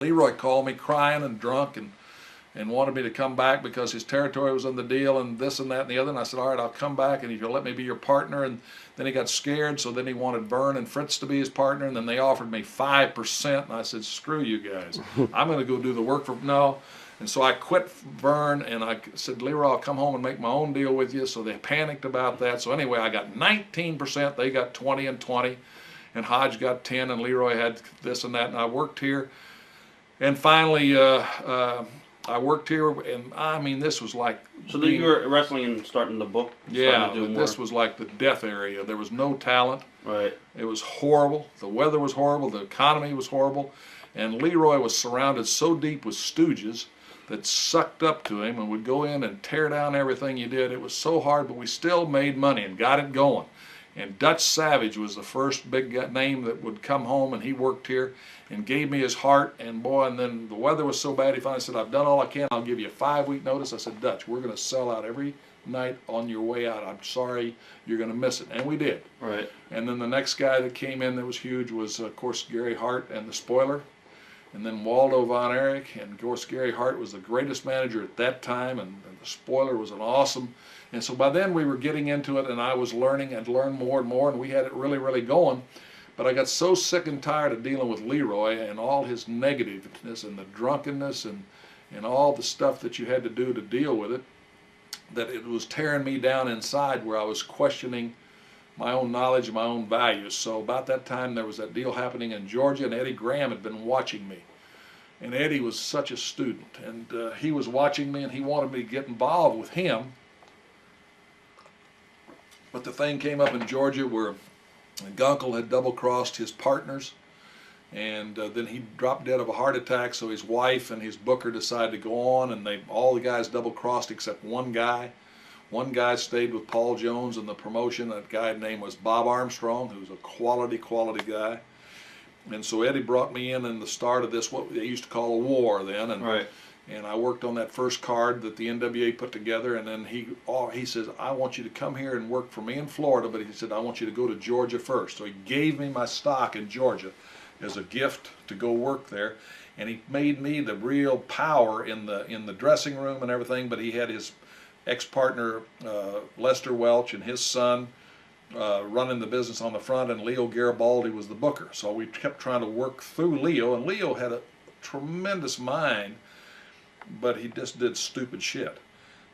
Leroy called me crying and drunk and wanted me to come back because his territory was on the deal and this and that and the other. And I said, all right, I'll come back and if you'll let me be your partner. And then he got scared, so then he wanted Vern and Fritz to be his partner, and then they offered me 5%. And I said, screw you guys. I'm going to go do the work for, no. And so I quit Vern and I said, Leroy, I'll come home and make my own deal with you. So they panicked about that. So anyway, I got 19%. They got 20 and 20. And Hodge got 10 and Leroy had this and that. And I worked here. And finally, I worked here, and I mean, this was like... So that you were wrestling and starting the book? Yeah, but this was like the death area. There was no talent. Right. It was horrible. The weather was horrible. The economy was horrible. And Leroy was surrounded so deep with stooges that sucked up to him and would go in and tear down everything you did. It was so hard, but we still made money and got it going. And Dutch Savage was the first big name that would come home, and he worked here and gave me his heart. And boy, and then the weather was so bad, he finally said, I've done all I can. I'll give you a 5-week notice. I said, Dutch, we're going to sell out every night on your way out. I'm sorry, you're going to miss it. And we did. Right. And then the next guy that came in that was huge was, of course, Gary Hart and the Spoiler. And then Waldo Von Erich. And of course, Gary Hart was the greatest manager at that time, and the Spoiler was an awesome. And so by then we were getting into it, and I was learning and learned more and more, and we had it really, really going. But I got so sick and tired of dealing with Leroy and all his negativeness and the drunkenness and all the stuff that you had to do to deal with it, that it was tearing me down inside, where I was questioning my own knowledge and my own values. So about that time there was that deal happening in Georgia, and Eddie Graham had been watching me. And Eddie was such a student, and he was watching me, and he wanted me to get involved with him. But the thing came up in Georgia where Gunkel had double-crossed his partners, and then he dropped dead of a heart attack, so his wife and his booker decided to go on, and all the guys double-crossed except one guy. One guy stayed with Paul Jones in the promotion. That guy's name was Bob Armstrong, who was a quality guy. And so Eddie brought me in the start of this, what they used to call a war then. And, right. And I worked on that first card that the NWA put together, and then he says, I want you to come here and work for me in Florida, but he said, I want you to go to Georgia first. So he gave me my stock in Georgia as a gift to go work there, and he made me the real power in the dressing room and everything. But he had his ex-partner Lester Welch and his son running the business on the front, and Leo Garibaldi was the booker. So we kept trying to work through Leo, and Leo had a tremendous mind, but he just did stupid shit.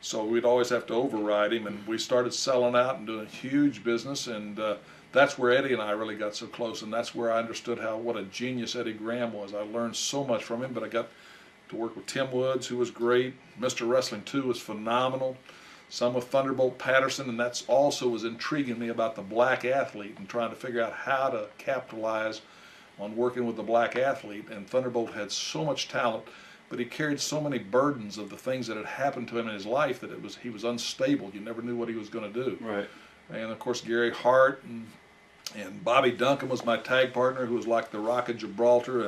So we'd always have to override him, and we started selling out and doing huge business, and that's where Eddie and I really got so close, and that's where I understood what a genius Eddie Graham was. I learned so much from him, but I got to work with Tim Woods, who was great. Mr. Wrestling 2 was phenomenal. Some with Thunderbolt Patterson, and that's also was intriguing me about the black athlete and trying to figure out how to capitalize on working with the black athlete. And Thunderbolt had so much talent, but he carried so many burdens of the things that had happened to him in his life that he was unstable. You never knew what he was going to do. Right. And of course Gary Hart and Bobby Duncan was my tag partner, who was like the Rock of Gibraltar,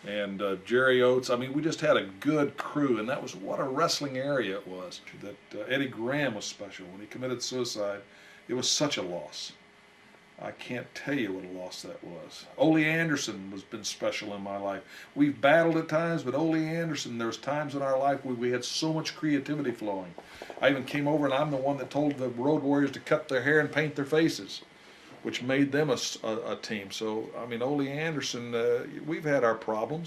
and Jerry Oates. I mean, we just had a good crew, and that was what a wrestling area it was. That Eddie Graham was special. When he committed suicide, it was such a loss. I can't tell you what a loss that was. Ole Anderson has been special in my life. We've battled at times, but Ole Anderson, there was times in our life where we had so much creativity flowing. I even came over, and I'm the one that told the Road Warriors to cut their hair and paint their faces, which made them a team. So, I mean, Ole Anderson, we've had our problems.